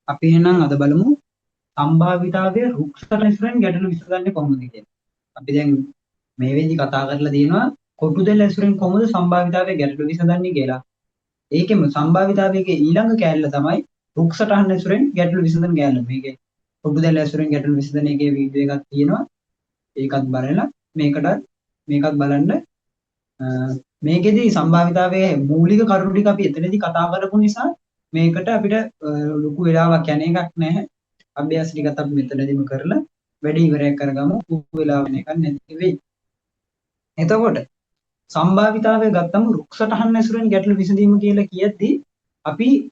අපි එහෙනම් අද බලමු සම්භාවිතාවයේ රුක්ෂ ඇසුරෙන් ගැටලු විසඳන්නේ කොහොමද කියලා. අපි දැන් මේ වෙද්දි කතා කරලා තියෙනවා කොටු දෙල ඇසුරෙන් කොහොමද සම්භාවිතාවයේ ගැටලු විසඳන්නේ කියලා. ඒකෙම සම්භාවිතාවයේ ඊළඟ කෑල්ල තමයි රුක්ෂටහන් ඇසුරෙන් ගැටලු විසඳන කෑල්ල. මේකේ කොටු දෙල ඇසුරෙන් ගැටලු විසඳන එකේ වීඩියෝ එකක් තියෙනවා. ඒකත් බලලා මේකත් බලන්න. මේකෙදි සම්භාවිතාවයේ මූලික කරුණු ටික අපි එතනදී කතා කරපු නිසා මේකට අපිට ලොකු වෙලාවක් යන එකක් නැහැ. අභ්‍යාස ටිකත් අපි මෙතනදීම කරලා වැඩි ඉවරයක් කරගමු. ලොකු වෙලාවක් යන එකක් නැති වෙයි. එතකොට සම්භාවිතාවය ගත්තම රුක්සටහන් ඇසුරෙන් ගැටලු විසඳීම කියලා කියද්දී අපි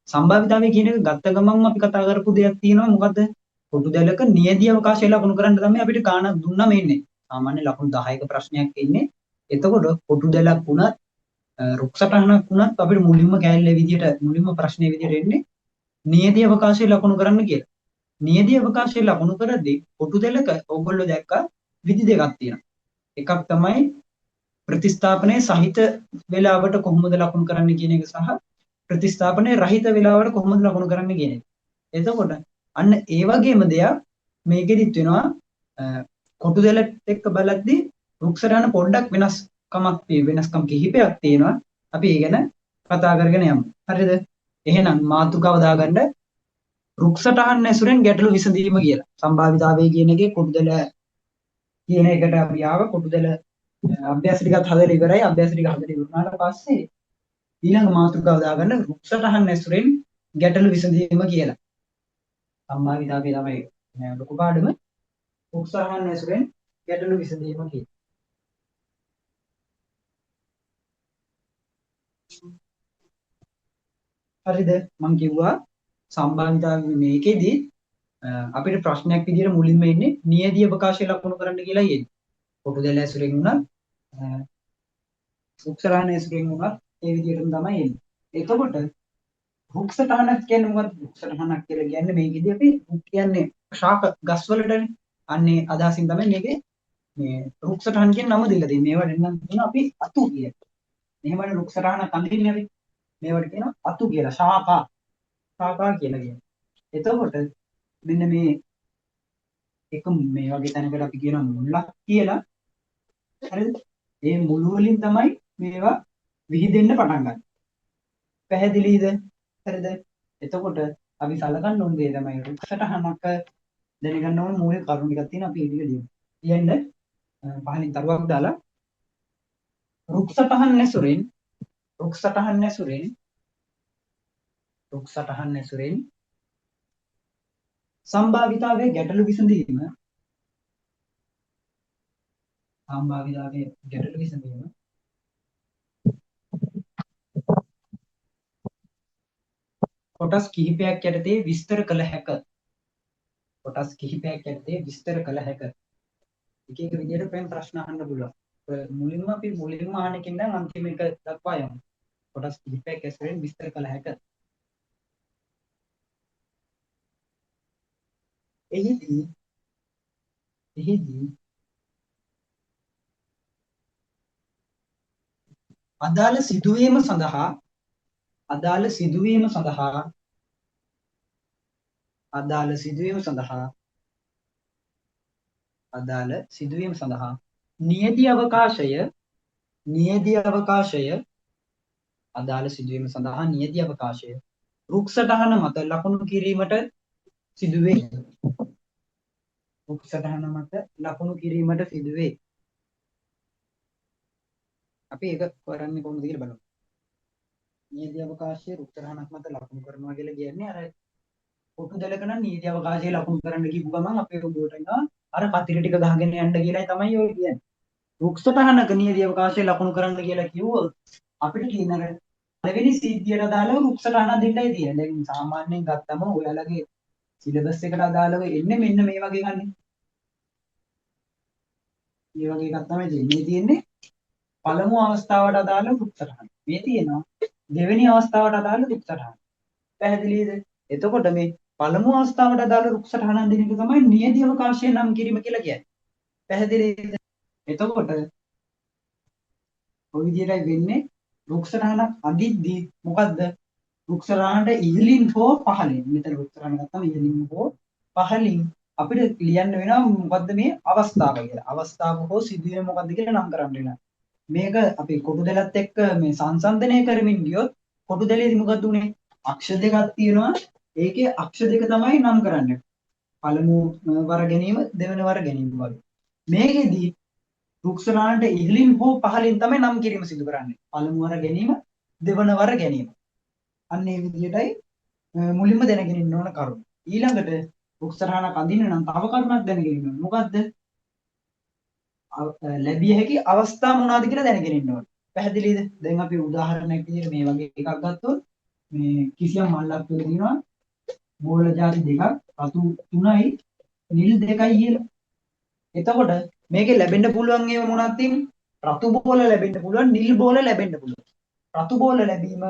සම්භාවිතාවය කියන එක ගත්ත ගමන් අපි කතා කරපු දෙයක් තියෙනවා. මොකද්ද? කොටු දැලක නියැදී අවකාශය ලකුණු කරන්න තමයි අපිට කාණක් දුන්නම ඉන්නේ. සාමාන්‍ය ලකුණු 10ක ප්‍රශ්නයක් ඉන්නේ. එතකොට කොටු දැලක් වුණත් රුක්සටහනක් වුණත් අපිට මුලින්ම ප්‍රශ්නේ විදියට එන්නේ නියැදී අවකාශය ලකුණු කරන්න කියලා. නියැදී අවකාශය ලකුණු කරද්දී කොටු දැලක ඕගොල්ලෝ දැක්කා විදි දෙකක් තියෙනවා. එකක් තමයි ප්‍රතිස්ථාපනයේ සහිත වේලාවට කොහොමද ලකුණු කරන්න කියන එක සහ ප්‍රතිස්ථාපනයේ රහිත වේලාවට කොහොමද ලකුණු කරන්න කියන එක. එතකොට අන්න ඒ වගේම දෙයක් මේකෙදිත් වෙනවා. කොටු දෙලත් එක්ක බලද්දී රුක්සටහන පොඩ්ඩක් වෙනස්කම් කිහිපයක් තියෙනවා. අපි ඒ ගැන කතා කරගෙන යමු. හරිද? එහෙනම් මාතෘකාව දාගන්න රුක්සටහන් ඇසුරෙන් ගැටලු විසඳීම කියලා. සම්භාවිතාවය කියන එකේ කොටු දෙල කියන එකට අපි ආව කොටු දෙල අභ්‍යාස ටිකත් හදලා ඉවරයි. අභ්‍යාස ටික හදලා ඉවරනාට පස්සේ ඊළඟ මාතෘකාව දාගන්න රුක්සටහන් ඇසුරෙන් ගැටලු විසඳීම කියලා. සම්භාවිතාවය තමයි ලොකු පාඩම. රුක්සටහන් ඇසුරෙන් ගැටලු විසඳීම කියලා. හරිද? මම කිව්වා සම්භාවිතාවය මේකෙදි අපිට ප්‍රශ්නයක් විදිහට මුලින්ම එන්නේ නියැදී අවකාශය ලකුණු කරන්න කියලා එන්නේ. කොටු දෙල ඇසුරෙන් උනත් රුක්සටහන් ඇසුරෙන් උනත් ඒ විදිහටම තමයි එන්නේ. එතකොට රුක්සටහනක් කියන්නේ මොකක්ද? රුක්සටහනක් කියලා කියන්නේ මේකෙදි අපි කියන්නේ ශාක ගස් වලටනේ. අන්නේ අදහසින් තමයි මේකේ මේ රුක්සටහන් කියන නම දීලා තියෙන්නේ. මේවට නම් කියන අපි අතු කියන. මෙහෙමනේ රුක්සටහනක් අඳින්නේ අපි. මේවට කියන අතු කියලා. ශාකා කියලා කියනවා. එතකොට මෙන්න මේ මේ වගේ තැනකට අපි කියනවා මුල්ලක් කියලා. හරිද? මේ මුළු වලින් තමයි මේවා විහිදෙන්න පටන් ගන්න. පැහැදිලිද? හරිද? එතකොට අපි සලකන්න ඕන දේ තමයි රුක්සටහනක දැනගන්න ඕන මූලික කරුණු ටිකක් තියෙනවා. අපි ඒ ටික ලියමු. ලියන්න පහලින් තරුවක් දාලා රුක්සටහන් ඇසුරෙන් සම්භාවිතාවයේ ගැටලු විසඳීම කොටස් කිහිපයක් යටතේ විස්තර කළ හැක. එක එක විදිහට ප්‍රශ්න අහන්න පුළුවන්. මුලින්ම අහන එකෙන් නම් අන්තිම එක දක්වා යමු. කොටස් කිහිපයක් ඇසුරෙන් විස්තර කළ හැක. එහිදී අදාළ සිදුවීම සඳහා නියැදී අවකාශය රුක්සටහන මත ලකුණු කිරීමට සිදුවේ. අපි ඒක කරන්නේ කොහොමද කියලා බලමු. නියැදී අවකාශයේ රුක්සටහනක් මත ලකුණු කරනවා කියලා කියන්නේ අර කොටු දෙලක නම් නියැදී අවකාශයේ ලකුණු කරන්න කියපු ගමන් අපේ ඔබට එනවා අර කතිර ටික ගහගෙන යන්න කියලායි තමයි ඔය කියන්නේ. රුක්සටහනක නියැදී අවකාශයේ ලකුණු කරන්න කියලා කිව්වොත් අපිට කියන අර පළවෙනි සිද්ධියට අදාළව රුක්සටහන දෙන්නයි තියෙන්නේ. දැන් සාමාන්‍යයෙන් ගත්තම ඔයාලගේ සිලබස් එකට අදාළව එන්නේ මෙන්න මේ වගේ ගන්න. මේ වගේ එකක් තමයි තියෙන්නේ. පළමු අවස්ථාවට අදාළ රුක්සටහන. මේ තියෙනවා දෙවෙනි අවස්ථාවට අදාළ රුක්සටහන. පැහැදිලිද? එතකොට මේ පළමු අවස්ථාවට අදාළ රුක්සටහන අඳින එක තමයි නියැදී අවකාශය නම් කිරීම කියලා කියන්නේ. පැහැදිලිද? එතකොට ඔය විදිහටයි වෙන්නේ. රුක්සටහනක් අඳිද්දී මොකද්ද? රුක්ෂ රහනට ඉහළින් හෝ පහළින් මෙතන රුක්ෂ රහන ගත්තම ඉහළින් හෝ පහළින් අපිට ලියන්න වෙනවා මොකද්ද මේ අවස්ථාව කියලා. අවස්ථාව හෝ සිදුවීම මොකද්ද කියලා නම් කරන්න වෙනවා. මේක අපි කොටු දෙලත් එක්ක මේ සංසන්දනය කරමින් ගියොත් කොටු දෙලේදී මොකද්ද උනේ? අක්ෂ දෙකක් තියෙනවා. ඒකේ අක්ෂ දෙක තමයි නම් කරන්නේ. පළමු වර ගැනීම දෙවන වර ගැනීම වගේ. මේකෙදී රුක්ෂ රහනට ඉහළින් හෝ පහළින් තමයි නම් කිරීම සිදු කරන්නේ. පළමු වර ගැනීම දෙවන වර ගැනීම. අන්න ඒ විදිහටයි මුලින්ම දැනගෙන ඉන්න ඕන කරුණ. ඊළඟට රුක්ෂ රහනක් අඳින්න නම් තව කරුණක් දැනගෙන ඉන්න ඕන. මොකද්ද? ලැබිය හැකි අවස්ථා මොනවාද කියලා දැනගෙන ඉන්න ඕන. පැහැදිලිද? දැන් අපි උදාහරණයක් විදිහට මේ වගේ එකක් ගත්තොත් මේ කිසියම් මල්ලක් තුල තියෙනවා බෝල ಜಾති දෙකක් රතු 3යි නිල් 2යි කියලා. එතකොට මේකේ ලැබෙන්න පුළුවන් ඒවා මොනවද තියෙන්නේ? රතු බෝල ලැබෙන්න පුළුවන්, නිල් බෝල ලැබෙන්න පුළුවන්. රතු බෝල ලැබීම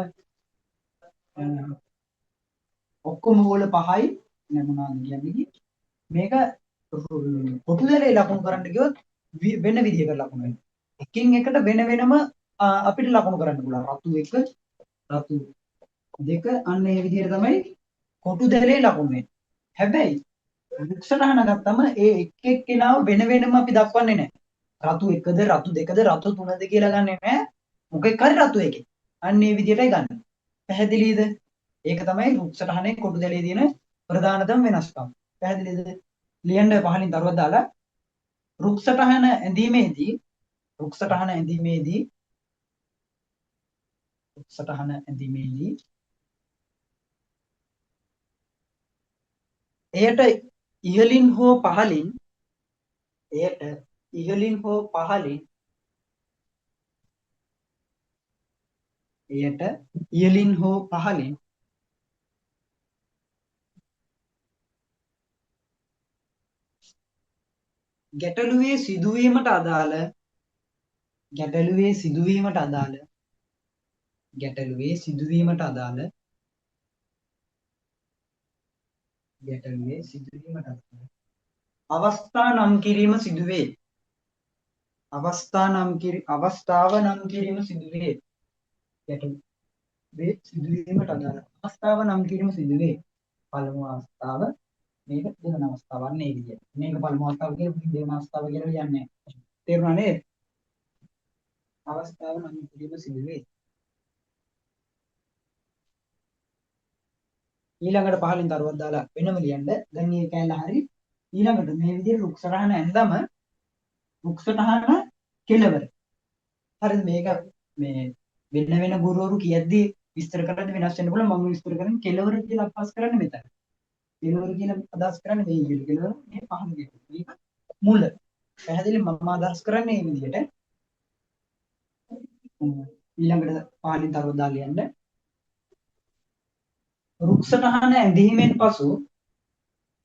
ඔක්කොම බෝල 5යි නේ මොනවද කියන්නේ? මේක කොටු දෙලේ ලකුණු කරන්න ගියොත් වෙන විදිහකට ලකුණු වෙනවා. එකින් එකට වෙන වෙනම අපිට ලකුණු කරන්න පුළුවන්. රතු 1, රතු 2 අන්න ඒ විදිහට තමයි කොටු දෙලේ ලකුණු වෙන්නේ. හැබැයි රුක්ෂ රහන ගත්තම ඒ එක් එක්කෙනාව වෙන වෙනම අපි දක්වන්නේ නැහැ. රතු 1ද, රතු 2ද, රතු 3ද කියලා ගන්නෙ නැහැ. මොකෙක් හරි රතු එකේ. අන්න ඒ විදිහටයි ගන්න. පැහැදිලිද? ඒක තමයි රුක්ෂ රහනේ කොටු දෙලේ තියෙන ප්‍රධානතම වෙනස්කම. පැහැදිලිද? ලියන්න පහලින් දරුවක් දාලා රුක්සටහන ඇඳීමේදී එයට ඉහළින් හෝ පහළින් ගැටලුවේ සිදුවීමට අදාළ අවස්ථා නම් කිරීම සිදුවේ. අවස්ථාව නම් කිරීම සිදුවේ. ගැටලුවේ සිදුවීමට අදාළ අවස්ථාව නම් කිරීම සිදුවේ. පළමු අවස්ථාව මේක දෙවන අවස්ථාව අන්න ඒ විදිහට. මේක පළමු අවස්ථාව කියලා දෙවන අවස්ථාව කියලා කියන්නේ. තේරුණා නේද? අවස්ථාව නම් කිරීම සිදුවේ. ඊළඟට පහලින් දරුවක් දාලා වෙනම ලියන්න. දැන් මේ කැලල හරි. ඊළඟට මේ විදිහට රුක්සටහන ඇඳම රුක්සටහන කෙලවර. හරිද? මේක මේ වෙන ගුරුවරු කියද්දි විස්තර කරන්න වෙනස් වෙන්න පුළුවන්. මම විස්තර කරන්නේ කෙලවර කියලා අදහස් කරන්නේ මෙතන. කෙලවර කියලා අදහස් කරන්නේ මේ විදිහට. කෙලවර මේ පහන දෙක. මේක මුල. පැහැදිලි මම අදහස් කරන්නේ මේ විදිහට. ඊළඟට පහලින් දරුවක් දාලා ලියන්න. රුක්සටහන ඇඳීමෙන් පසු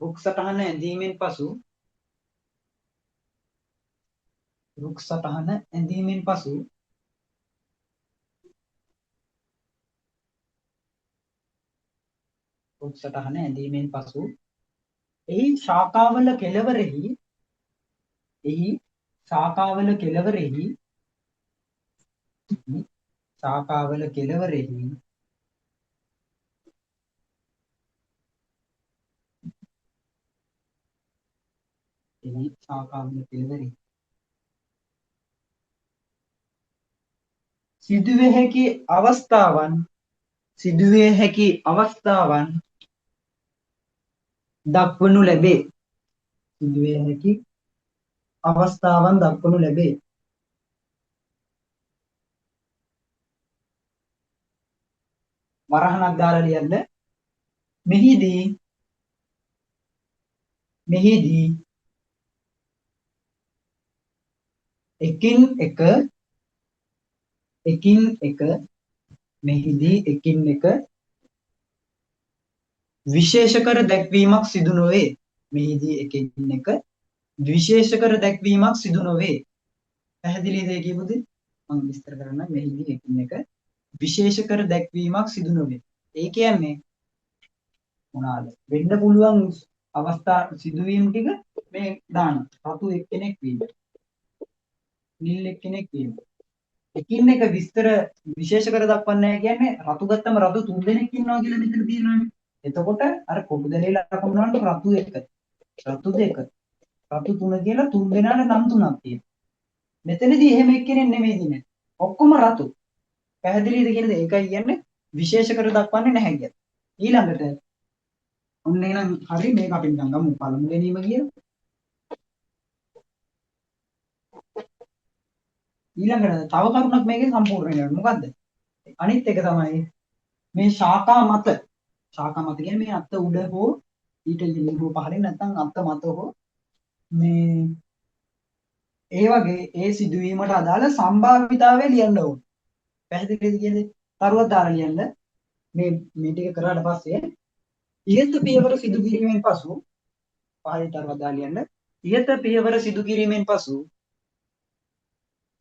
රුක්සටහන ඇඳීමෙන් පසු එහි ශාඛාවල කෙළවරෙහි සිදුවිය හැකි අවස්ථාවන් දක්වනු ලැබේ. වරහණක් දාලා ලියන්න. මෙහිදී එකින් එක විශේෂ කර දැක්වීමක් සිදු නොවේ. පැහැදිලිද ඒ කියපු දේ? මම විස්තර කරන්න. මෙහිදී එකින් එක විශේෂ කර දැක්වීමක් සිදු නොවේ. ඒ කියන්නේ මොනවාද? වෙන්න පුළුවන් අවස්ථා සිදුවීම් ටික මේ දාන. රතු එක්කෙනෙක් වීම. නිල් එක්කෙනෙක් වීම. එකින් එක විස්තර විශේෂ කර දක්වන්නේ නැහැ කියන්නේ රතු ගත්තම රතු 3 දෙනෙක් ඉන්නවා කියලා මෙතන තියෙනවානේ. එතකොට අර කොටු දැලේ ලකුණු වලට රතු 1, රතු 2, රතු 3 කියලා 3 දෙනාට නම් 3ක් තියෙනවා. මෙතනදී එහෙම එක්කෙනෙක් නෙමෙයි දිනේ. ඔක්කොම රතු. පැහැදිලිද කියන දේ ඒකයි කියන්නේ විශේෂ කර දක්වන්නේ නැහැ කියන්නේ. ඊළඟට ඔන්න එහෙනම් හරි මේක අපි නිකන් ගමු පළමු ගැනීම කියලා. ඊළඟට තව කරුණක් මේකේ සම්පූර්ණ වෙනවා. මොකද්ද? අනිත් එක තමයි මේ ශාඛා මත. ශාඛා මත කියන්නේ මේ අත්ත උඩ හෝ ඊට ලිංගුව පහලින් නැත්නම් අත්ත මත හෝ මේ ඒ වගේ ඒ සිදුවීමට අදාළ සම්භාවිතාවය ලියන්න ඕනේ. පැහැදිලිද කියන්නේ? තරුවක් දාලා ලියන්න. මේ ටික කරාට පස්සේ ඉහත පියවර සිදු කිරීමෙන් පසු පහලින් තරුවක් දාලා ලියන්න. ඉහත පියවර සිදු කිරීමෙන් පසු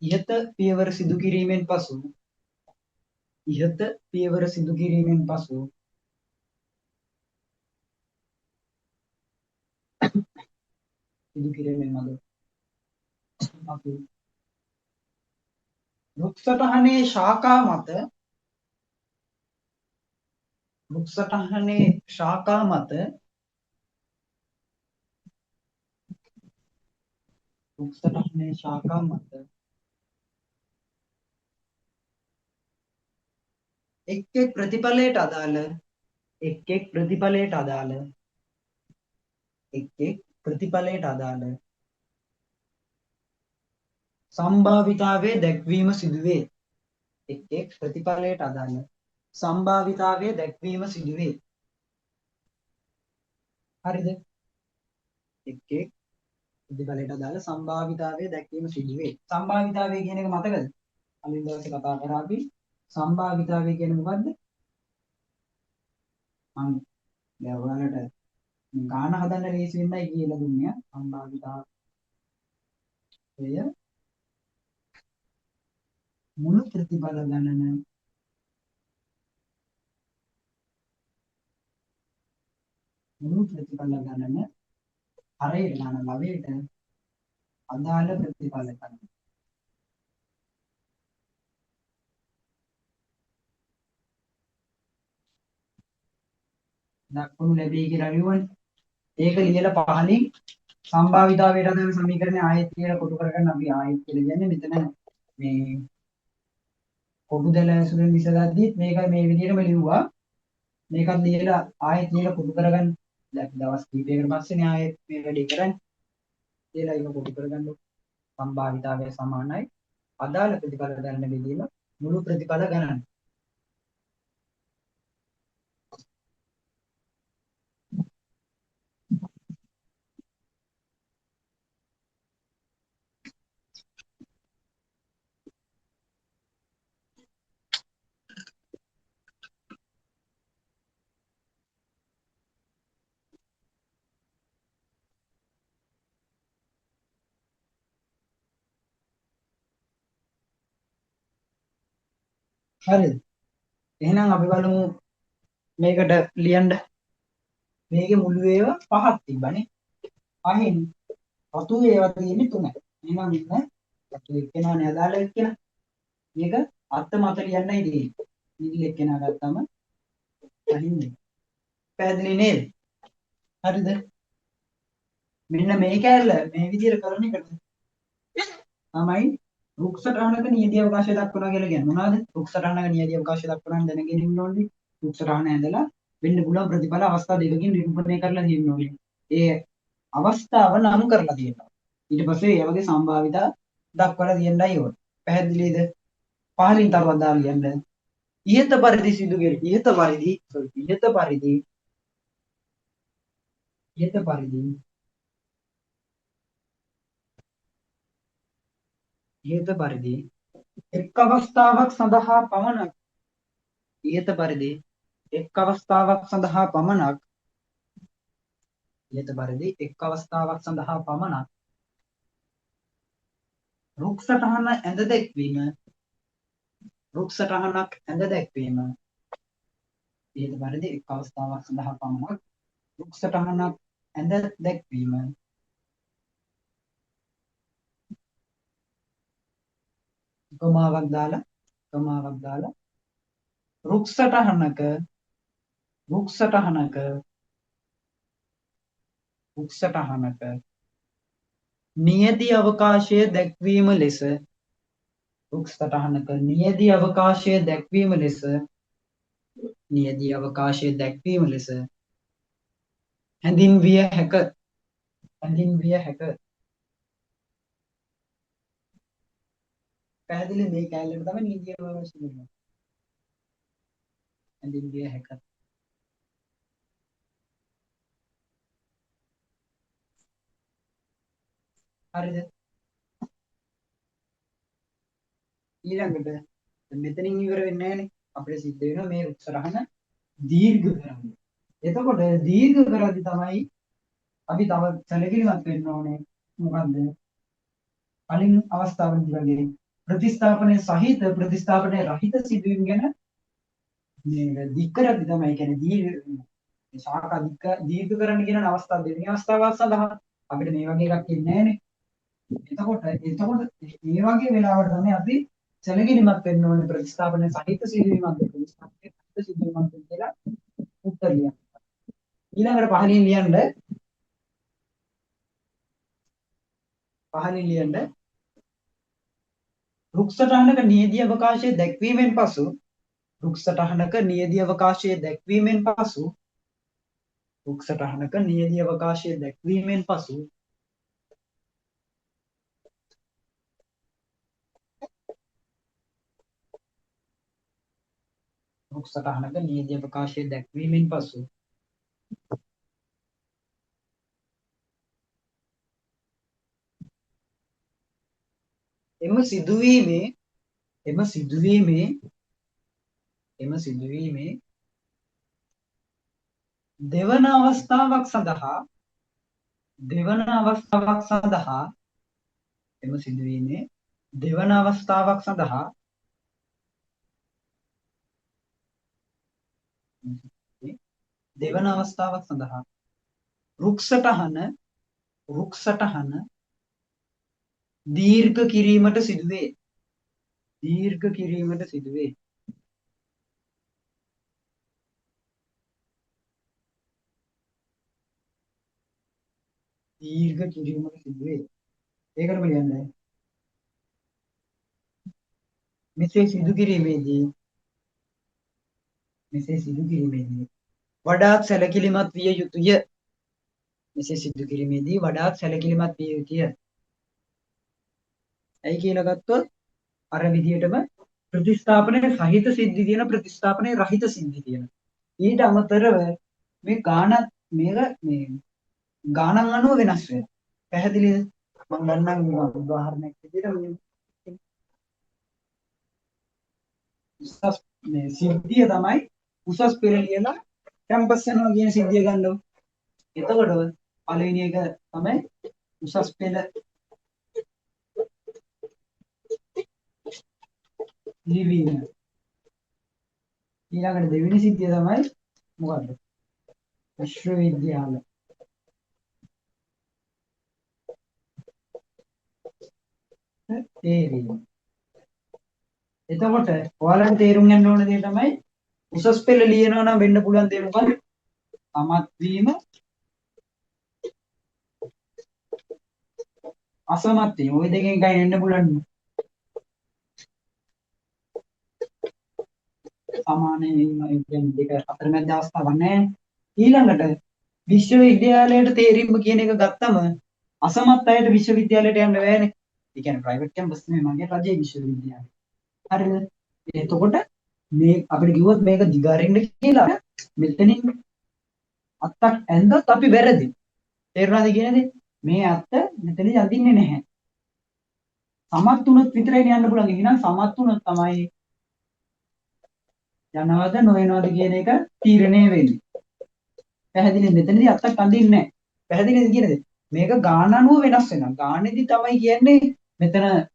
ඉහත පියවර සිදු කිරීමෙන් පසු ඉහත පියවර සිදු කිරීමෙන් පසු සිදු කිරීමෙන් මද අපි වෘක්ෂසටහනේ ශාඛා මත වෘක්ෂසටහනේ ශාඛා මත වෘක්ෂසටහනේ ශාඛා මත එක් එක් ප්‍රතිඵලයට අදාළ එක් එක් ප්‍රතිඵලයට අදාළ එක් එක් ප්‍රතිඵලයට අදාළ සම්භාවිතාවයේ දැක්වීම සිදුවේ. එක් එක් ප්‍රතිඵලයට අදාළ සම්භාවිතාවයේ දැක්වීම සිදුවේ. හරිද? එක් එක් ප්‍රතිඵලයට අදාළ සම්භාවිතාවයේ දැක්වීම සිදුවේ. සම්භාවිතාවය කියන එක මතකද? කලින් දවසේ කතා කරා අපි. සම්භාවිතාවය කියන්නේ මොකද්ද? මම දැන් ඔයාලට ගාන හදන්න ලේසි වෙන්නයි කියලා දුන්නේ. සම්භාවිතාවය මුළු ප්‍රතිඵල ගණන මුළු ප්‍රතිඵල ගණන හරයට ගන්න ලවයට අදාළ ප්‍රතිඵල ගණන. දක්වනු ලැබේ කියලා ලියුවනේ. ඒක ලියලා පහලින් සම්භාවිතාවයට අදාළ සමීකරණය ආයෙත් කියලා කොටු කරගන්න අපි ආයෙත් කියලා කියන්නේ මෙතන මේ කොටු දැල ඇසුරෙන් විසඳද්දි මේක මේ විදිහටම ලිව්වා. මේකත් ලියලා ආයෙත් ලියලා කොටු කරගන්න. දැන් දවස් කිහිපයකට පස්සේනේ ආයෙත් මේ වැඩේ කරන්නේ. ලියලා ඒක කොටු කරගන්න. සම්භාවිතාවය සමානයි අදාළ ප්‍රතිඵල ගණන බෙදීම මුළු ප්‍රතිඵල ගණන. හරිද? එහෙනම් අපි බලමු මේකට ලියන්න. මේකේ මුළු ඒවා පහක් තිබ්බනේ. පහෙන් රතු ඒවා තියෙන්නේ 3යි. එහෙනම් මෙන්න රතු එක්කෙනානේ අදාළ එක්කෙනා. මේක අර්ථ මත ලියන්නයි තියෙන්නේ. නිල් එක්කෙනා ගත්තම පහින්නේ. පැහැදිලි නේද? හරිද? මෙන්න මේ කැලල මේ විදිහට කරන එකට තමයි රුක්සටහනක නියති අවකාශය දක්වනවා කියලා කියන්නේ. මොනවාද? රුක්සටහනක නියති අවකාශය දක්වනවා දැනගෙන ඉන්න ඕනේ. රුක්සටහන ඇඳලා වෙන්න පුළුවන් ප්‍රතිඵල අවස්ථා දෙකකින් නිරූපණය කරලා තියෙන්න ඕනේ. ඒ අවස්ථාව නම් කරලා තියෙනවා. ඊට පස්සේ ඒ වගේ සම්භාවිතා දක්වලා තියෙන්නයි ඕනේ. පැහැදිලිද? පහලින් තරුවක් දාලා ලියන්න. ඉහත පරිදි සිදු කෙරේ. ඉහත පරිදි ඉහත පරිදි ඉහත පරිදි එක් අවස්ථාවක් සඳහා පමණක් ඉහත පරිදි එක් අවස්ථාවක් සඳහා පමණක් ඉහත පරිදි එක් අවස්ථාවක් සඳහා පමණක් රුක්සටහන ඇඳ දැක්වීම රුක්සටහනක් ඇඳ දැක්වීම ඉහත පරිදි එක් අවස්ථාවක් සඳහා පමණක් රුක්සටහනක් ඇඳ දැක්වීම උපමාවක් දාලා රුක් සටහනක නියති අවකාශය දැක්වීම ලෙස හැඳින්විය හැක. පැහැදිලි මේ කැලේට තමයි නියති අවකාශය කියන්නේ. හැඳින්විය හැක. හරිද? ඊළඟට මෙතනින් ඉවර වෙන්නේ නැහැනේ. අපිට සිද්ධ වෙනවා මේ උත්තරහන දීර්ඝ කරන්න. එතකොට දීර්ඝ කරද්දී තමයි අපි තව සැලකිලිමත් වෙන්න ඕනේ. මොකද්ද? කලින් අවස්ථාවේදී වගේ ප්‍රතිස්ථාපනයේ සහිත ප්‍රතිස්ථාපනයේ රහිත සිදුවීම් ගැන මේ දික් කරද්දී තමයි කියන්නේ ශාඛා දීර්ඝ කරන්න කියන අවස්ථාව දෙවෙනි අවස්ථාවක් සඳහා අපිට මේ වගේ එකක් ඉන්නේ නැහැනේ. එතකොට මේ වගේ වෙලාවට තමයි අපි සැලකිලිමත් වෙන්න ඕනේ ප්‍රතිස්ථාපනයේ සහිත සිදුවීමක්ද ප්‍රතිස්ථාපනයේ රහිත සිදුවීමක්ද කියලා උත්තර ලියන්න. ඊළඟට පහලින් ලියන්න රුක් සටහනක නියදී අවකාශයේ දැක්වීමෙන් පසු රුක් සටහනක නියදී අවකාශයේ දැක්වීමෙන් පසු එම සිදුවීමේ දෙවන අවස්ථාවක් සඳහා රුක් සටහන දීර්ඝ කිරීමට සිදුවේ. ඒකටම ලියන්නේ. මෙසේ සිදු කිරීමේදී වඩාත් සැලකිලිමත් විය යුතුය. ඇයි කියලා ගත්තොත් අර විදිහටම ප්‍රතිස්ථාපනයේ සහිත සිද්ධි තියෙන ප්‍රතිස්ථාපනයේ රහිත සිද්ධි තියෙන. ඊට අමතරව මේ ගානන් අනුව වෙනස් වෙනවා. පැහැදිලිද? මම ගන්නම් උදාහරණයක් විදිහට මේ සිද්ධිය තමයි උසස් පෙළ ලියලා කැම්පස් යනවා කියන සිද්ධිය ගන්නව. එතකොට පළවෙනි එක තමයි උසස් පෙළ ලිවීම. ඊළඟට දෙවෙනි සිද්ධිය තමයි මොකද්ද? විශ්වවිද්‍යාල. තේරීම. එතකොට ඔයාලට තේරුම් ගන්න ඕන දේ තමයි උසස් පෙළ ලියනවා නම් වෙන්න පුළුවන් දේ මොකක්ද? සමත් වීම අසමත් වීම. ওই දෙකෙන් එකයි වෙන්න පුළුවන්. සමානයි කියන්නේ දෙක අතරමැද අවස්ථාවක් නැහැ. ඊළඟට විශ්වවිද්‍යාලයට තේරීම කියන එක ගත්තම අසමත් අයට විශ්වවිද්‍යාලයට යන්න බෑනේ. ඒ කියන්නේ ප්‍රයිවට් කැම්පස් නෙමෙයි මගේ රජයේ විශ්වවිද්‍යාලය. හරිද? එතකොට මේ අපිට කිව්වොත් මේක දිගාරින්න කියලා මෙතනින් අත්තක් ඇඳත් අපි වැරදි. තේරුණාද කියන්නේ? මේ අත්ත මෙතනින් අදින්නේ නැහැ. සමත් වුණොත් විතරයි යන්න පුළුවන්. එහෙනම් සමත් වුණොත් තමයි යනවද නොයනවද කියන එක තීරණය වෙන්නේ. පැහැදිලිද? මෙතනදී අත්තක් අඳින්නේ නැහැ. පැහැදිලිද කියන්නේ? මේක ගාන අනුව වෙනස් වෙනවා. ගානේදී තමයි කියන්නේ මෙතන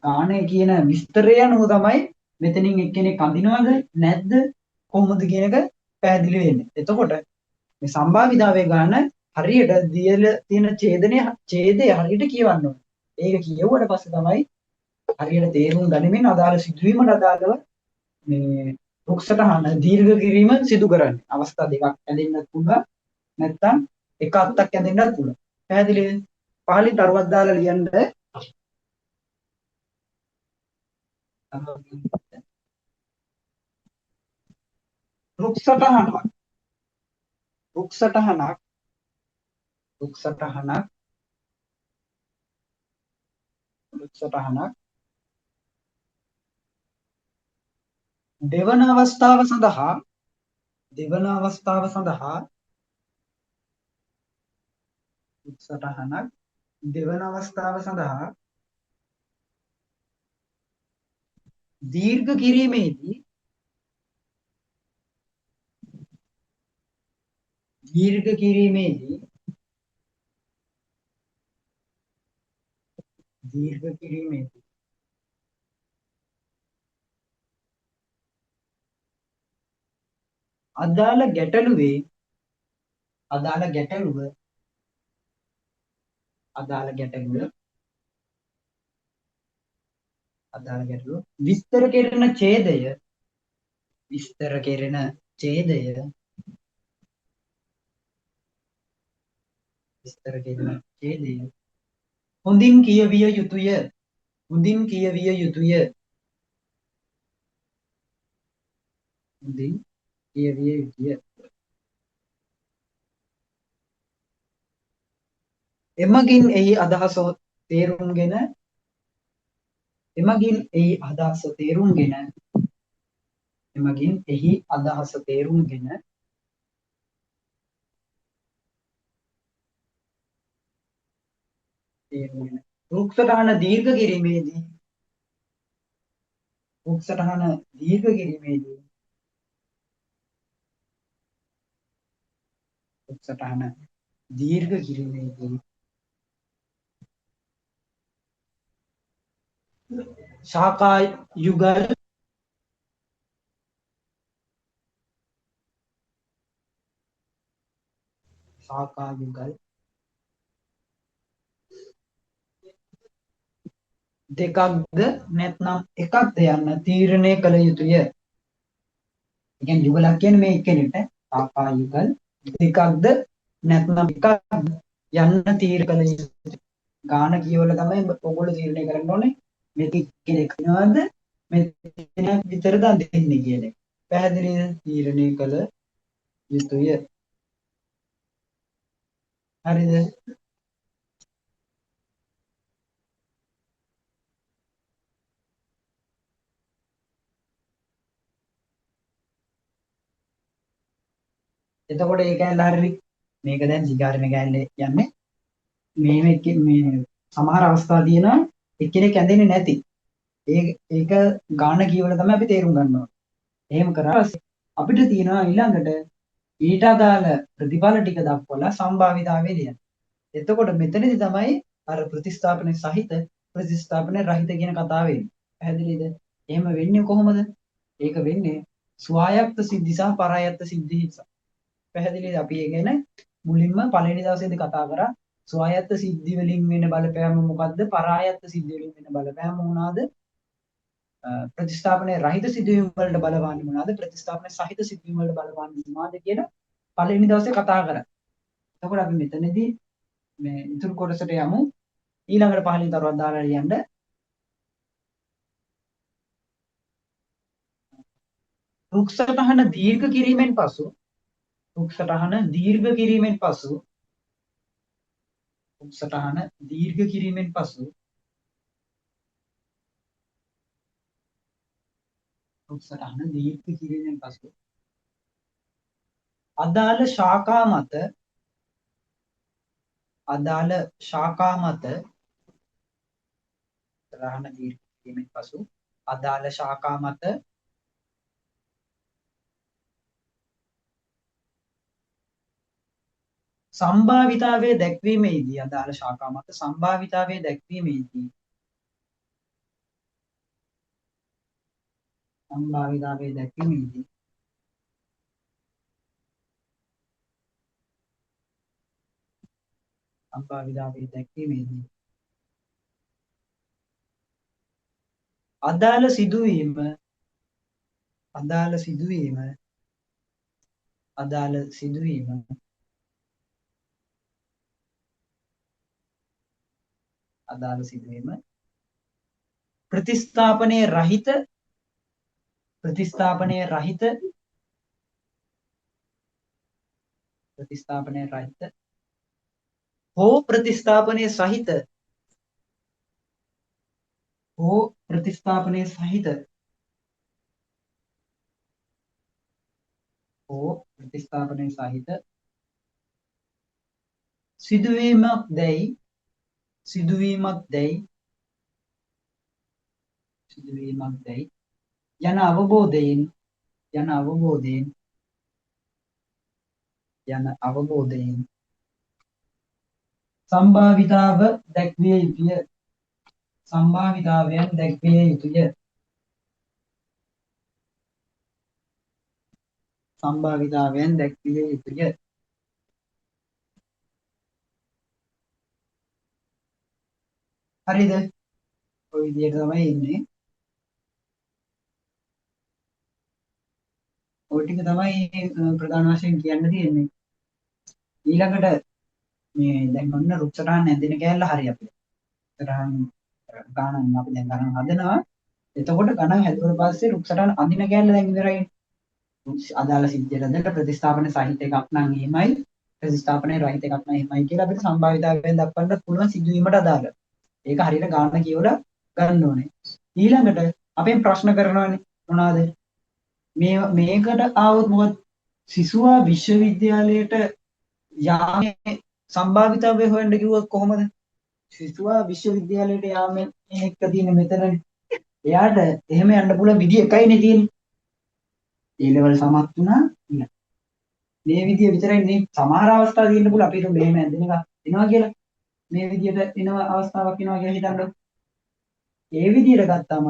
ගානේ කියන විස්තරය අනුව තමයි මෙතනින් එක්කෙනෙක් අඳිනවද නැද්ද කොහොමද කියන එක පැහැදිලි වෙන්නේ. එතකොට මේ සම්භාවිතාවේ ගාන හරියට දීලා තියෙන ඡේදය හරියට කියවන්න ඕනේ. ඒක කියවුවට පස්සේ තමයි හරියට තේරුම් ගනිමින් අදාළ සිදුවීමට අදාළව මේ රුක්සටහන දීර්ඝ කිරීම සිදු කරන්නේ. අවස්ථා දෙකක් ඇඳෙන්නත් පුළුවන්. නැත්නම් එක අත්තක් ඇඳෙන්නත් පුළුවන්. පැහැදිලිද? පහලින් දරුවක් දාලා ලියන්න. රුක්සටහනක් රුක්සටහනක් රුක්සටහනක් රුක්සටහනක් දෙවන අවස්ථාව සඳහා දෙවන අවස්ථාව සඳහා රුක්සටහනක් දෙවන අවස්ථාව සඳහා දීර්ඝ කිරීමේදී දීර්ඝ කිරීමේදී දීර්ඝ කිරීමේදී අදාළ ගැටලුවේ අදාළ ගැටලුව අදාළ ගැටලුව අදාළ ගැටලුව විස්තර කෙරෙන ඡේදය විස්තර කෙරෙන ඡේදය විස්තර කෙරෙන ඡේදය හොඳින් කියවිය යුතුය හොඳින් කියවිය යුතුය හොඳින් කියවිය යුතුය එමගින් එහි අදහස තේරුම්ගෙන එමගින් එහි අදහස තේරුම්ගෙන එමගින් එහි අදහස තේරුම්ගෙන තේරුම්ගෙන රුක්සටහන දීර්ඝ කිරීමේදී රුක්සටහන දීර්ඝ කිරීමේදී රුක්සටහන දීර්ඝ කිරීමේදී ශාඛා යුගල් ශාඛා යුගල් දෙකක්ද නැත්නම් එකක්ද යන්න තීරණය කළ යුතුය. ඒ කියන්නේ යුගලක් කියන්නේ මේ එක්කෙනෙක්ට ශාඛා යුගල් දෙකක්ද නැත්නම් එකක්ද යන්න තීරණය කළ යුතුය. ගාන කියවල තමයි ඔයගොල්ලෝ තීරණය කරන්න ඕනේ මේ කෙනෙක් වෙනවද මේ කෙනෙක් විතරද දෙන්නේ කියන එක. පැහැදිලිද? තීරණය කළ යුතුය. හරිද? එතකොට ඒ කැලේ හරිය මේක දැන් දිගාරණ කැලේ යන්නේ මේ සමහර අවස්ථා තියෙනවා එක්කෙනෙක් ඇඳෙන්නේ නැති. ඒක ගාන කියවල තමයි අපි තේරුම් ගන්න ඕනේ. එහෙම කරා අපිට තියෙනවා ඊළඟට ඊට අදාළ ප්‍රතිඵල ටික දක්වලා සම්භාවිතාවය ලියන්න. එතකොට මෙතනදි තමයි අර ප්‍රතිස්ථාපන සහිත ප්‍රතිස්ථාපන රහිත කියන කතාව එන්නේ. පැහැදිලිද? එහෙම වෙන්නේ කොහොමද? ඒක වෙන්නේ ස්වායත්ත සිද්ධි සහ පරායත්ත සිද්ධි නිසා. පැහැදිලිද? අපි ඒ ගැන මුලින්ම පළවෙනි දවසේදී කතා කරා. ස්වායත්ත සිද්ධි වලින් වෙන බලපෑම මොකද්ද? පරායත්ත සිද්ධි වලින් වෙන බලපෑම මොනවාද? ප්‍රතිස්ථාපනයේ රහිත සිදුවීම් වලට බලපාන්නේ මොනවාද? ප්‍රතිස්ථාපනයේ සහිත සිදුවීම් වලට බලපාන්නේ මොනවාද කියලා පළවෙනි දවසේ කතා කරා. එතකොට අපි මෙතනදී මේ ඉතුරු කොටසට යමු. ඊළඟට පහලින් තරුවක් දාලා ලියන්න. රුක්සටහන දීර්ඝ කිරීමෙන් පසු රුක්සටහන දීර්ඝ කිරීමෙන් පසු රුක්සටහන දීර්ඝ කිරීමෙන් පසු රුක්සටහන දීර්ඝ කිරීමෙන් පසු අදාළ ශාඛා මත රහන දීර්ඝ කිරීමෙන් පසු අදාළ ශාඛා මත සම්භාවිතාවයේ දැක්වීමේදී අදාළ ශාඛා මත සම්භාවිතාවයේ දැක්වීමේදී සම්භාවිතාවයේ දැක්වීමේදී සම්භාවිතාවයේ දැක්වීමේදී අදාළ සිදුවීම අදාළ සිදුවීම අදාළ සිදුවීම අදාළ සිදුවීම ප්‍රතිස්ථාපනයේ රහිත ප්‍රතිස්ථාපනයේ රහිත ප්‍රතිස්ථාපනයේ රහිත හෝ ප්‍රතිස්ථාපනයේ සහිත හෝ ප්‍රතිස්ථාපනයේ සහිත හෝ ප්‍රතිස්ථාපනයේ සහිත සිදුවීමක් දැයි සිදුවීමක් දැයි සිදුවීමක් දැයි යන අවබෝධයෙන් යන අවබෝධයෙන් යන අවබෝධයෙන් සම්භාවිතාව දැක්විය යුතුය සම්භාවිතාවයන් දැක්විය යුතුය සම්භාවිතාවයන් දැක්විය යුතුය හරිද ඔය විදිහට තමයි ඉන්නේ ඔය ටික තමයි ප්‍රධාන වශයෙන් කියන්න තියෙන්නේ ඊළඟට මේ දැන් ඔන්න රුක්සටහන් ඇඳින කෑල්ල හරි අපිට. රුක්සටහන් ගණන් අපි දැන් ගණන් හදනවා. එතකොට ගණන් හැදුවට පස්සේ රුක්සටහන් අඳින කෑල්ල දැන් ඉවරයි. අදාළ සිද්ධියට දැන් ප්‍රතිස්ථාපන සහිත එකක් නම් එහෙමයි. ප්‍රතිස්ථාපනයේ රහිත එකක් නම් එහෙමයි කියලා අපිට සම්භාවිතාවයෙන් දක්වන්න පුළුවන් සිදුවීමට අදාළ. ඒක හරියට ගාන කියවලා ගන්න ඕනේ. ඊළඟට අපෙන් ප්‍රශ්න කරනවානේ මොනවාද? මේකට ආවොත් මොකද? සිසුවා විශ්වවිද්‍යාලයට යාමේ සම්භාවිතාවය හොයන්න කිව්වොත් කොහොමද? සිසුවා විශ්වවිද්‍යාලයට යාමෙන් එක තියෙන මෙතනනේ. එයාට එහෙම යන්න පුළුවන් විදිය එකයිනේ තියෙන්නේ. ඒ ලෙවල් සමත් වුණා. මේ විදිය විතරයි මේ සමහර අවස්ථා තියෙන්න පුළුවන් අපිට මෙහෙම ඇඳෙන එක එනවා කියලා. මේ විදියට එන අවස්ථාවක් එනවා කියලා හිතන්න. ඒ විදියට ගත්තාම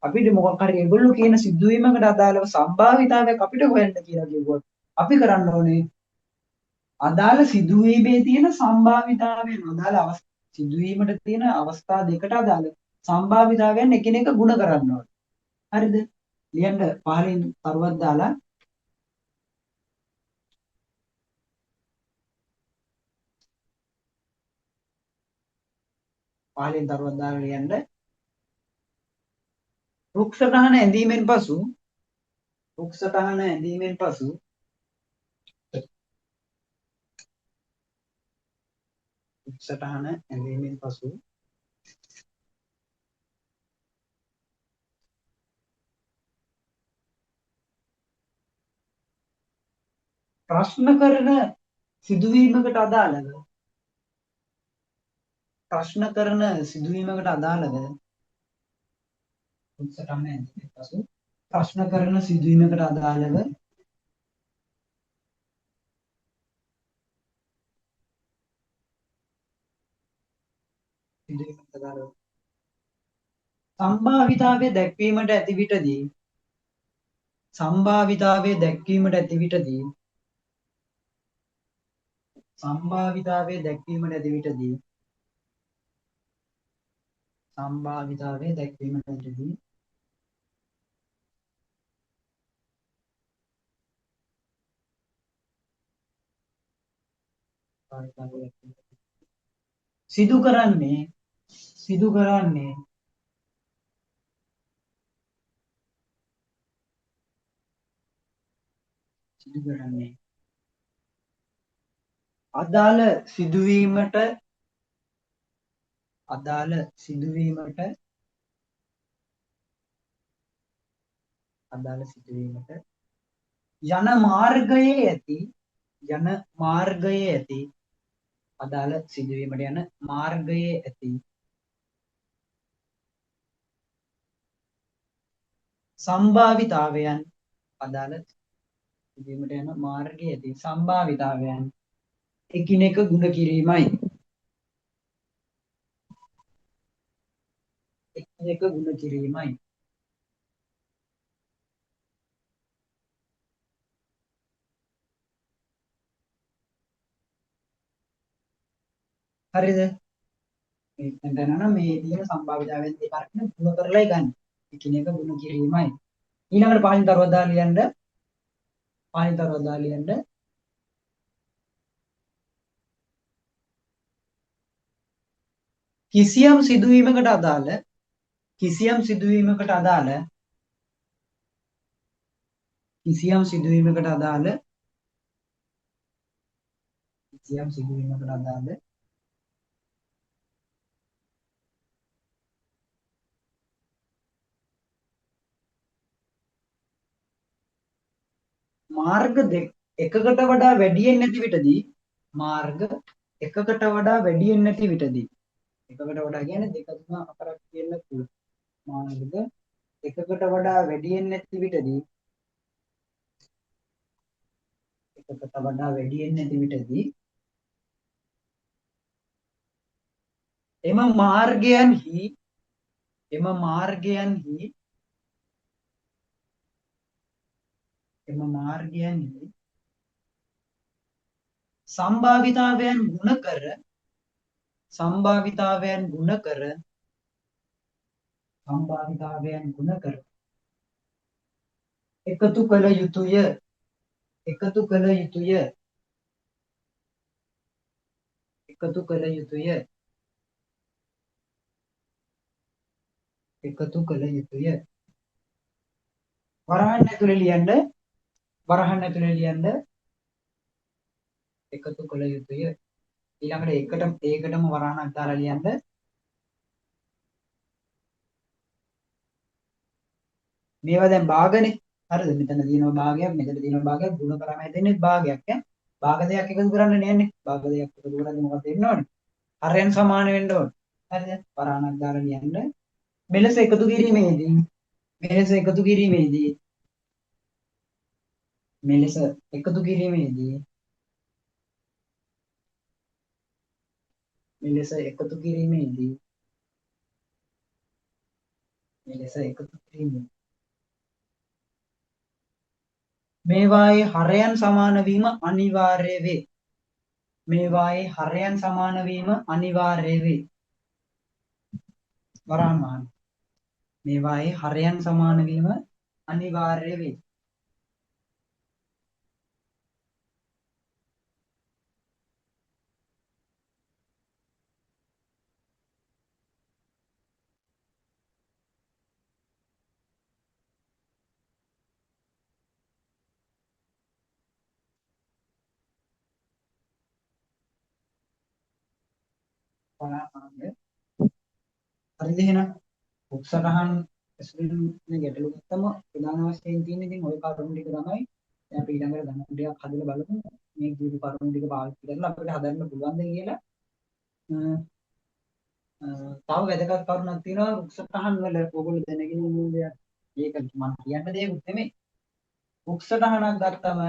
අපිට මොකක් හරි ඒගොල්ලෝ කියන සිදුවීමකට අදාළව සම්භාවිතාවයක් අපිට හොයන්න කියලා කිව්වොත් අපි කරන්න ඕනේ අදාළ සිදුවීමේ තියෙන සම්භාවිතාවයෙන් අදාළ සිදුවීමට තියෙන අවස්ථා දෙකට අදාළ සම්භාවිතාවයන් එකිනෙක ගුණ කරන්න ඕනේ. හරිද? ලියන්න පහලින් කරුවක් දාලා පහලින් කරුවක් දාලා ලියන්න රුක්සටහන ඇඳීමෙන් පසු රුක්සටහන ඇඳීමෙන් පසු රුක්සටහන ඇඳීමෙන් පසු ප්‍රශ්න කරන සිදුවීමකට අදාළව ප්‍රශ්න කරන සිදුවීමකට අදාළව රුක්සටහන ඇඳීමෙන් පසු ප්‍රශ්න කරන සිදුවීමකට අදාළව සිදුවීමකට අදාළව සම්භාවිතාවය දැක්වීමට ඇති විටදී සම්භාවිතාවය දැක්වීමට ඇති විටදී සම්භාවිතාවය දැක්වීමට ඇති විටදී සම්භාවිතාවය දැක්වීමට ඇතිදී සිදු කරන්නේ සිදු කරන්නේ සිදු කරන්නේ අදාළ සිදුවීමට අදාළ සිදුවීමට අදාළ සිදුවීමට යන මාර්ගයේ ඇති යන මාර්ගයේ ඇති අදාළ සිදුවීමට යන මාර්ගයේ ඇති සම්භාවිතාවයන් අදාළ සිදුවීමට යන මාර්ගයේ ඇති සම්භාවිතාවයන් එකිනෙක ගුණ කිරීමයි එකිනෙක ගුණ කිරීමයි හරිද? දැන් නම් මේ තියෙන සම්භාවිතාවෙන් දෙක අරගෙන ගුණ කරලා ගන්න. එකිනෙක ගුණ කිරීමයි. ඊළඟට පහලින් තරුවක් දාලා ලියන්න. පහලින් තරුවක් දාලා ලියන්න. කිසියම් සිදුවීමකට අදාළ කිසියම් සිදුවීමකට අදාළ කිසියම් සිදුවීමකට අදාළ කිසියම් සිදුවීමකට අදාළ මාර්ග එකකට වඩා වැඩියෙන් නැති විටදී මාර්ග එකකට වඩා වැඩියෙන් නැති විටදී එකකට වඩා කියන්නේ 2 3 4ක් කියන්න පුළුවන්. මාර්ග එකකට වඩා වැඩියෙන් නැති විටදී එකකට වඩා වැඩියෙන් නැති විටදී එම මාර්ගයන්හි එම මාර්ගයන්හි එම මාර්ගයන්හි සම්භාවිතාවයන් ගුණ කර සම්භාවිතාවයන් ගුණ කර සම්භාවිතාවයන් ගුණ කර එකතු කළ යුතුය එකතු කළ යුතුය එකතු කළ යුතුය එකතු කළ යුතුය වරහන් ඇතුලේ ලියන්න වරහන් ඇතුලේ ලියන්න එකතු කළ යුතුය ඊළඟට ඒකටම වරහණක් දාලා ලියන්න මේවා දැන් භාගනේ හරිද මෙතන තියෙනවා භාගයක් මෙතන තියෙනවා භාගයක් ගුණ කරාම හැදෙන්නේ භාගයක් ඈ භාග දෙකක් එකතු කරන්න නෑනේ භාග දෙකක් එකතු කරද්දී මොකක්ද වෙන්න ඕනේ හරයන් සමාන වෙන්න ඕනේ හරිද වරහණක් දාලා ලියන්න මෙලෙස එකතු කිරීමේදී මෙලෙස එකතු කිරීමේදී මෙලෙස එකතු කිරීමේදී මෙලෙස එකතු කිරීමේදී මෙලෙස එකතු කිරීමේදී මේවායේ හරයන් සමාන වීම අනිවාර්ය වේ. මේවායේ හරයන් සමාන වීම අනිවාර්ය වේ. වරාමහන් මේවායේ හරයන් සමාන වීම අනිවාර්ය වේ. වරාමහන් හරිද එහෙනම් උක්සටහන් ඇසුරින් මේ ගැටලු ගත්තම ප්‍රධාන වශයෙන් තියෙන ඉතින් ওই කරුණු ටික තමයි දැන් අපි ඊළඟට ගණන් ටිකක් හදලා බලමු මේ දීපු කරුණු ටික පාවිච්චි කරලා අපිට හදන්න පුළුවන්ද කියලා තව වැදගත් කරුණක් තියෙනවා උක්සටහන් වල ඕගොල්ලෝ දැනගෙන ඉන්න දෙයක් ඒක මම කියන්න දෙයක්වත් නෙමෙයි උක්සටහනක් ගත්තම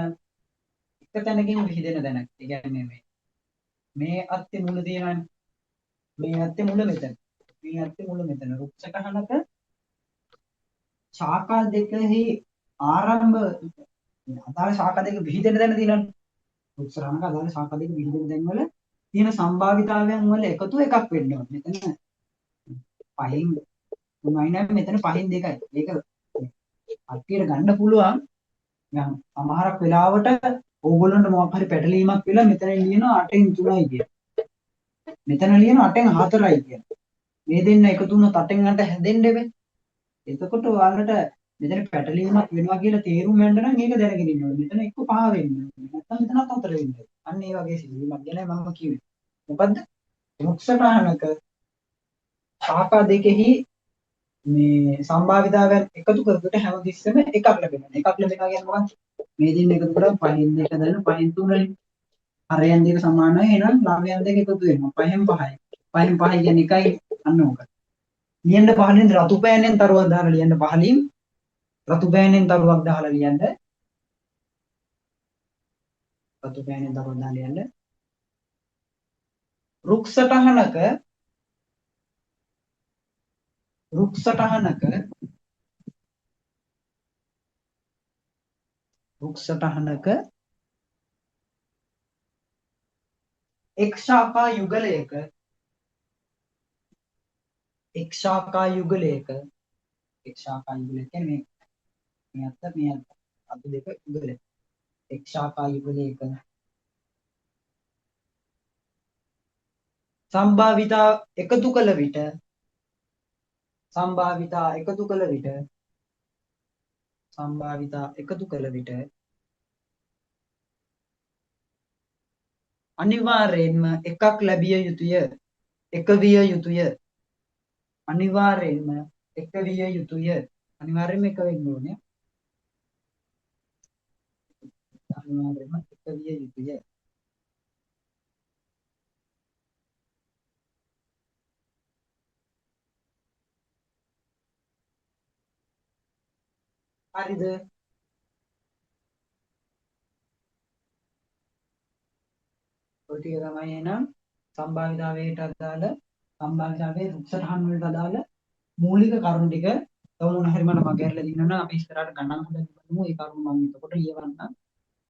එක තැනකින් විහිදෙන දැනක් ඒ කියන්නේ මේ අත්ති මුල තියෙනවනේ මේ අත්ති මුල මෙතන මේ අත්ති මුල මෙතන උක්සටහනක ශාඛා දෙකෙහි ආරම්භ අදාළ ශාඛා දෙක විහිදෙන තැන තියෙනවනේ උක්සටහනක අදාළ ශාඛා දෙක විහිදෙන තැන් වල තියෙන සම්භාවිතාවයන් වල එකතු එකක් වෙන්න ඕනේ මෙතන පහෙන් තුනයි නම් මෙතන පහෙන් දෙකයි ඒක අට්ටියට ගන්න පුළුවන් දැන් සමහරක් වෙලාවට ඕගොල්ලන්ට මොකක් හරි පැටලීමක් වෙලා මෙතන ලියනවා 8න් 3යි කියලා. මෙතන ලියනවා 8න් 4යි කියලා. මේ දෙන්න එකතු වුණොත් 8න් 8 හැදෙන්න බෑ. එතකොට ඔයාලට මෙතන පැටලීමක් වෙනවා කියලා තේරුම් ගන්න නම් ඒක දැනගෙන ඉන්න ඕනේ. මෙතන එක්ක 5 වෙන්න ඕනේ. නැත්නම් මෙතනත් 4 වෙන්න ඕනේ. අන්න ඒ වගේ සිදුවීමක් ගැන මම කිව්වේ. මොකද්ද? මුක්සටහනක ශාඛා දෙකෙහි මේ සම්භාවිතාවයන් එකතු කරකට හැමතිස්සෙම එකක් ලැබෙනවා. එකක් ලැබෙනවා කියන්නේ මොකක්ද? මේ දෙන්න එකතු කරලා පහෙන් දෙක දාලා පහෙන් තුනයි. හරයන් දෙක සමානයි. එහෙනම් ලාභයන් දෙක එකතු වෙනවා. පහෙන් පහයි. පහෙන් පහයි කියන්නේ එකයි අන්න ඕක. ලියන්න පහලින් රතු පෑනෙන් තරුවක් දාලා ලියන්න පහලින් රතු පෑනෙන් තරුවක් දාලා ලියන්න. රතු පෑනෙන් තරුවක් දාලා ලියන්න. රුක්සටහනක රුක්සටහනක එක් ශාඛා යුගලයක එක් ශාඛා යුගලය කියන්නේ මේ අත මේ අත දෙක යුගලය. එක් ශාඛා යුගලයක සම්භාවිතා එකතු කළ විට සම්භාවිතා එකතු කළ විට සම්භාවිතා එකතු කළ විට අනිවාර්යයෙන්ම එකක් ලැබිය යුතුය. එක විය යුතුය. අනිවාර්යයෙන්ම එක විය යුතුය. අනිවාර්යයෙන්ම එක වෙන්න ඕනේ. අනිවාර්යයෙන්ම එක විය යුතුය. හරිද? ඔය ටික තමයි එහෙනම් සම්භාවිතාවයට අදාළ සම්භාවිතාවයේ රුක්සටහන් වලට අදාළ මූලික කරුණු ටික. තව මොන හරි මට මගහැරලා දිනනවා නම් අපි ඉස්සරහට ගණන් හොදන්න බලමු. ඒ කරුණු මම එතකොට ලියවන්නම්.